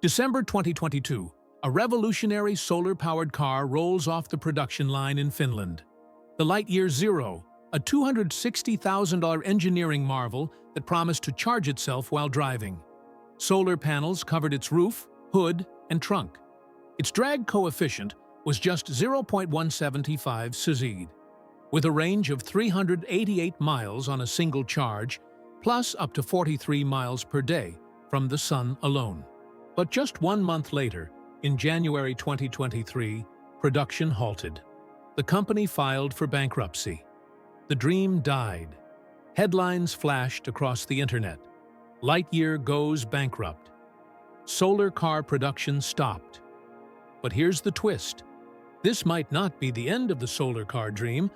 December 2022, a revolutionary solar-powered car rolls off the production line in Finland. The Lightyear Zero, a $260,000 engineering marvel that promised to charge itself while driving. Solar panels covered its roof, hood, and trunk. Its drag coefficient was just 0.175 Czd, with a range of 388 miles on a single charge, plus up to 43 miles per day from the sun alone. But just 1 month later, in January 2023, production halted. The company filed for bankruptcy. The dream died. Headlines flashed across the internet. Lightyear goes bankrupt. Solar car production stopped. But here's the twist. This might not be the end of the solar car dream,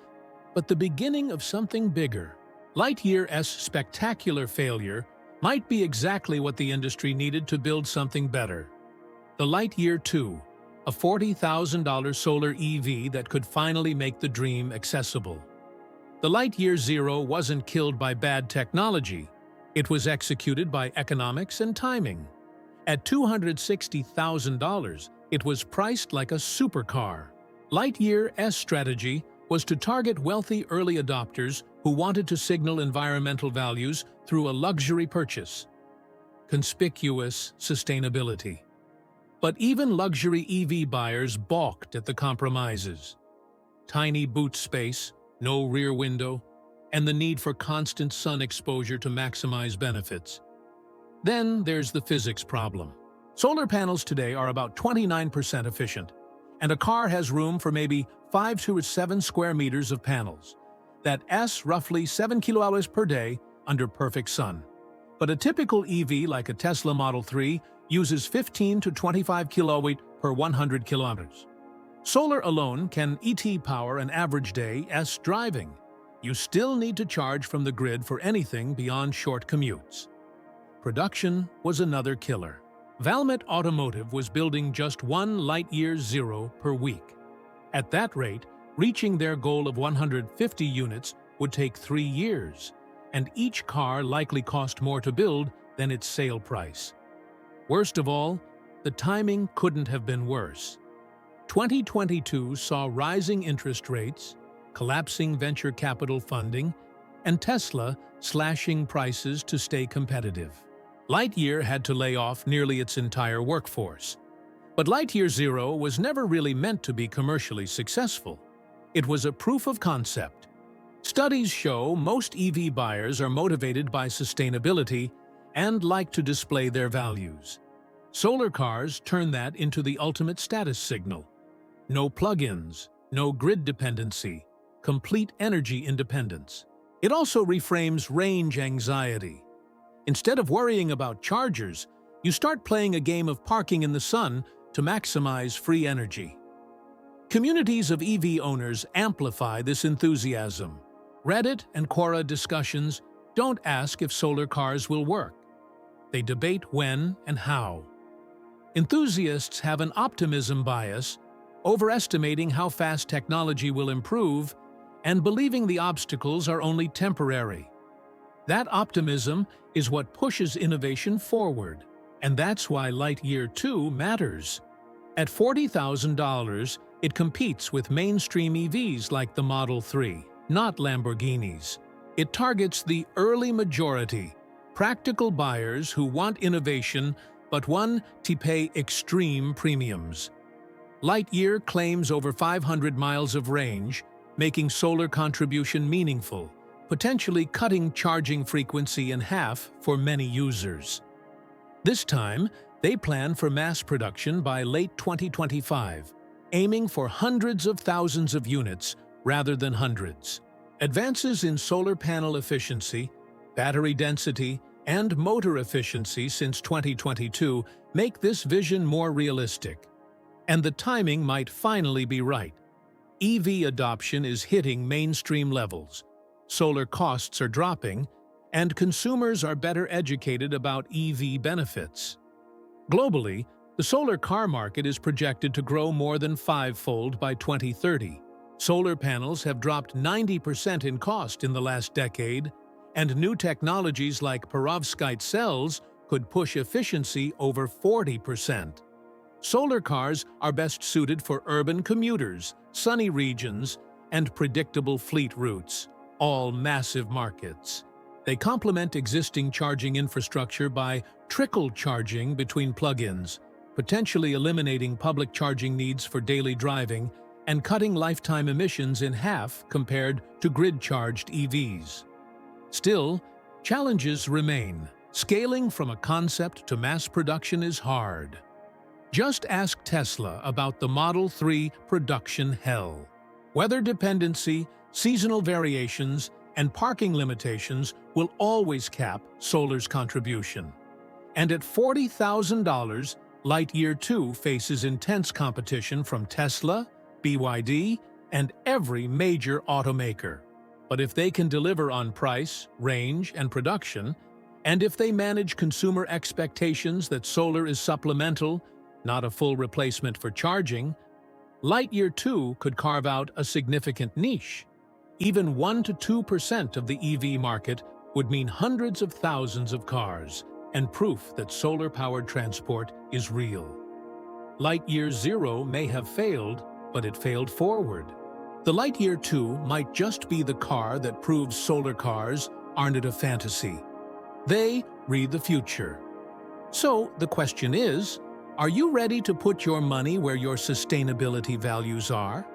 but the beginning of something bigger. Lightyear's spectacular failure might be exactly what the industry needed to build something better. The Lightyear 2, a $40,000 solar EV that could finally make the dream accessible. The Lightyear Zero wasn't killed by bad technology. It was executed by economics and timing. At $260,000, it was priced like a supercar. Lightyear's strategy was to target wealthy early adopters who wanted to signal environmental values through a luxury purchase. Conspicuous sustainability. But even luxury EV buyers balked at the compromises. Tiny boot space, no rear window, and the need for constant sun exposure to maximize benefits. Then there's the physics problem. Solar panels today are about 29% efficient, and a car has room for maybe 5 to 7 square meters of panels. That's roughly 7 kilowatt-hours per day under perfect sun. But a typical EV like a Tesla Model 3 uses 15 to 25 kilowatt per 100 kilometers. Solar alone can power an average day's driving. You still need to charge from the grid for anything beyond short commutes. Production was another killer. Valmet Automotive was building just one Lightyear Zero per week. At that rate, reaching their goal of 150 units would take 3 years, and each car likely cost more to build than its sale price. Worst of all, the timing couldn't have been worse. 2022 saw rising interest rates, collapsing venture capital funding, and Tesla slashing prices to stay competitive. Lightyear had to lay off nearly its entire workforce. But Lightyear Zero was never really meant to be commercially successful. It was a proof of concept. Studies show most EV buyers are motivated by sustainability and like to display their values. Solar cars turn that into the ultimate status signal. No plug-ins, no grid dependency, complete energy independence. It also reframes range anxiety. Instead of worrying about chargers, you start playing a game of parking in the sun to maximize free energy. Communities of EV owners amplify this enthusiasm. Reddit and Quora discussions don't ask if solar cars will work. They debate when and how. Enthusiasts have an optimism bias, overestimating how fast technology will improve and believing the obstacles are only temporary. That optimism is what pushes innovation forward, and that's why Lightyear 2 matters. At $40,000, it competes with mainstream EVs like the Model 3, not Lamborghinis. It targets the early majority, practical buyers who want innovation but want to pay extreme premiums. Lightyear claims over 500 miles of range, making solar contribution meaningful, potentially cutting charging frequency in half for many users. This time, they plan for mass production by late 2025, aiming for hundreds of thousands of units rather than hundreds. Advances in solar panel efficiency, battery density, and motor efficiency since 2022 make this vision more realistic. And the timing might finally be right. EV adoption is hitting mainstream levels, solar costs are dropping, and consumers are better educated about EV benefits. Globally, the solar car market is projected to grow more than 5-fold by 2030. Solar panels have dropped 90% in cost in the last decade, and new technologies like perovskite cells could push efficiency over 40%. Solar cars are best suited for urban commuters, sunny regions, and predictable fleet routes, all massive markets. They complement existing charging infrastructure by trickle charging between plug-ins, potentially eliminating public charging needs for daily driving and cutting lifetime emissions in half compared to grid-charged EVs. Still, challenges remain. Scaling from a concept to mass production is hard. Just ask Tesla about the Model 3 production hell. Weather dependency, seasonal variations, and parking limitations will always cap solar's contribution. And at $40,000, Lightyear 2 faces intense competition from Tesla, BYD, and every major automaker. But if they can deliver on price, range, and production, and if they manage consumer expectations that solar is supplemental, not a full replacement for charging, Lightyear 2 could carve out a significant niche. Even 1 to 2% of the EV market would mean hundreds of thousands of cars, and proof that solar-powered transport is real. Lightyear 0 may have failed, but it failed forward. The Lightyear 2 might just be the car that proves solar cars aren't a fantasy. They read the future. So the question is, are you ready to put your money where your sustainability values are?